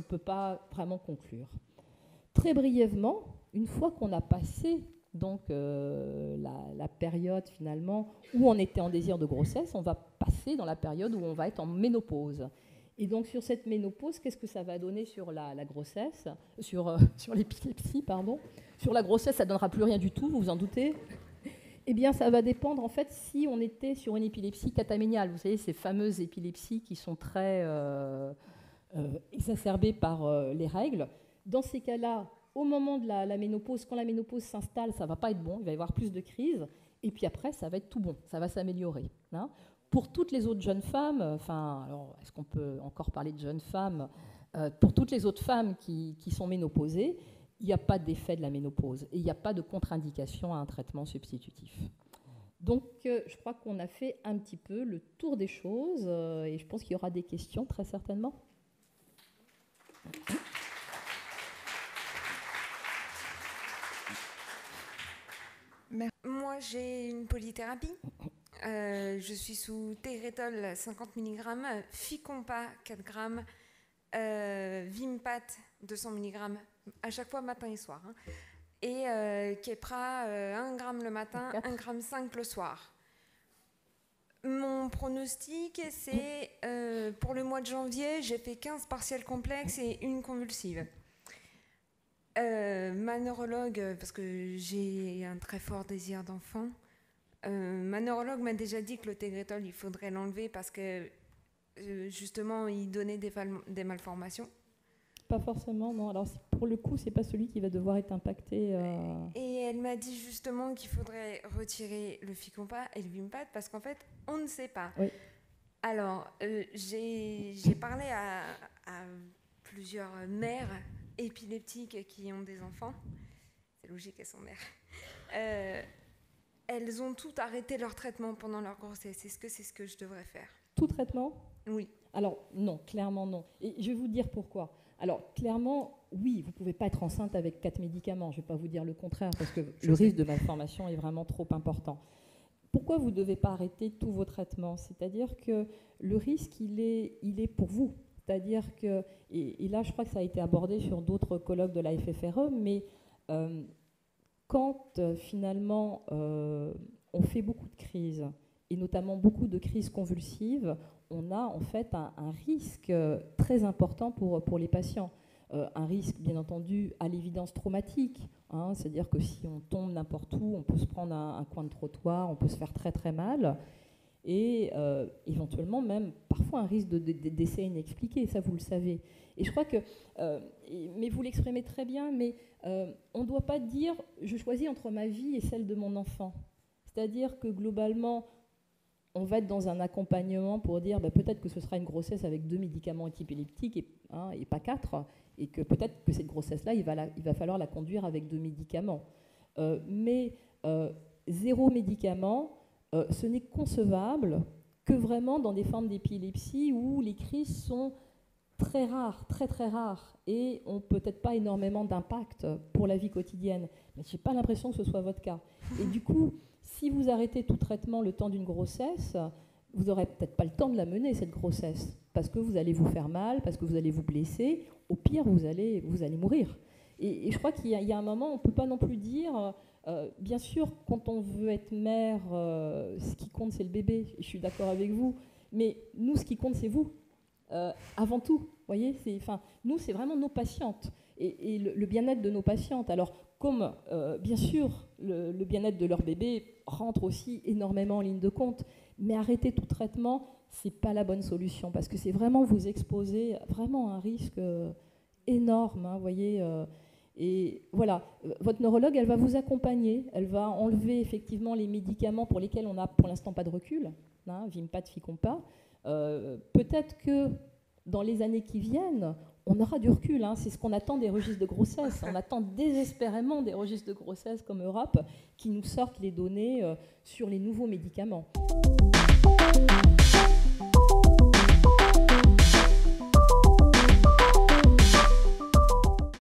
peut pas vraiment conclure. Très brièvement, une fois qu'on a passé donc, la période finalement où on était en désir de grossesse, on va passer dans la période où on va être en ménopause. Et donc sur cette ménopause, qu'est-ce que ça va donner sur la grossesse, sur l'épilepsie, pardon. Sur la grossesse, ça ne donnera plus rien du tout, vous vous en doutez. Eh bien, ça va dépendre, en fait, si on était sur une épilepsie cataméniale. Vous savez, ces fameuses épilepsies qui sont très exacerbées par les règles. Dans ces cas-là, au moment de la ménopause, quand la ménopause s'installe, ça ne va pas être bon, il va y avoir plus de crises. Et puis après, ça va être tout bon, ça va s'améliorer. Hein. Pour toutes les autres jeunes femmes, alors, est-ce qu'on peut encore parler de jeunes femmes pour toutes les autres femmes qui sont ménopausées, il n'y a pas d'effet de la ménopause et il n'y a pas de contre-indication à un traitement substitutif. Donc, je crois qu'on a fait un petit peu le tour des choses et je pense qu'il y aura des questions, très certainement. Moi, j'ai une polythérapie. Je suis sous Tegretol 50 mg, Ficompa 4 g, Vimpat 200 mg, à chaque fois matin et soir. Hein. Et Keppra 1 g le matin, 1,5 g le soir. Mon pronostic, c'est pour le mois de janvier, j'ai fait 15 partiels complexes et une convulsive. Ma neurologue, parce que j'ai un très fort désir d'enfant, ma neurologue m'a déjà dit que le Tegretol, il faudrait l'enlever parce que justement, il donnait des malformations. Pas forcément, non. Alors, pour le coup, c'est pas celui qui va devoir être impacté. Et elle m'a dit justement qu'il faudrait retirer le Ficompa et le Vimpat parce qu'en fait, on ne sait pas. Oui. Alors, j'ai parlé à plusieurs mères épileptiques qui ont des enfants. C'est logique, elles sont mères. Elles ont toutes arrêté leur traitement pendant leur grossesse. Est-ce que c'est ce que je devrais faire? Tout traitement? Oui. Alors, non, clairement non. Et je vais vous dire pourquoi. Alors, clairement, oui, vous ne pouvez pas être enceinte avec 4 médicaments. Je ne vais pas vous dire le contraire, parce que le risque de malformation est vraiment trop important. Pourquoi vous ne devez pas arrêter tous vos traitements? C'est-à-dire que le risque, il est pour vous. C'est-à-dire que, et là, je crois que ça a été abordé sur d'autres colloques de la FFRE, mais quand finalement on fait beaucoup de crises, et notamment beaucoup de crises convulsives, on a en fait un risque très important pour les patients. Un risque, bien entendu, à l'évidence traumatique. Hein, c'est-à-dire que si on tombe n'importe où, on peut se prendre un coin de trottoir, on peut se faire très très mal. Et éventuellement même parfois un risque de décès inexpliqué, ça vous le savez. Et je crois que, mais vous l'exprimez très bien, mais on ne doit pas dire je choisis entre ma vie et celle de mon enfant. C'est-à-dire que globalement, on va être dans un accompagnement pour dire peut-être que ce sera une grossesse avec 2 médicaments antiépileptiques et pas 4, et que peut-être que cette grossesse-là, il va falloir la conduire avec 2 médicaments. Mais 0 médicament, ce n'est concevable que vraiment dans des formes d'épilepsie où les crises sont très rares, très très rares, et ont peut-être pas énormément d'impact pour la vie quotidienne. Mais je n'ai pas l'impression que ce soit votre cas. Et du coup, si vous arrêtez tout traitement le temps d'une grossesse, vous n'aurez peut-être pas le temps de la mener, cette grossesse, parce que vous allez vous faire mal, parce que vous allez vous blesser. Au pire, vous allez mourir. Et je crois qu'il y a un moment, on ne peut pas non plus dire... bien sûr, quand on veut être mère, ce qui compte, c'est le bébé. Je suis d'accord avec vous. Mais nous, ce qui compte, c'est vous. Avant tout, vous voyez, nous, c'est vraiment nos patientes et le bien-être de nos patientes. Alors, comme, bien sûr, le bien-être de leur bébé rentre aussi énormément en ligne de compte, mais arrêter tout traitement, ce n'est pas la bonne solution parce que c'est vraiment vous exposer vraiment à un risque énorme, hein, vous voyez. Et voilà, votre neurologue, elle va vous accompagner, elle va enlever effectivement les médicaments pour lesquels on n'a pour l'instant pas de recul, hein, Vimpat, Ficompa. Peut-être que dans les années qui viennent, on aura du recul, hein, c'est ce qu'on attend des registres de grossesse. On attend désespérément des registres de grossesse comme Europe qui nous sortent les données sur les nouveaux médicaments.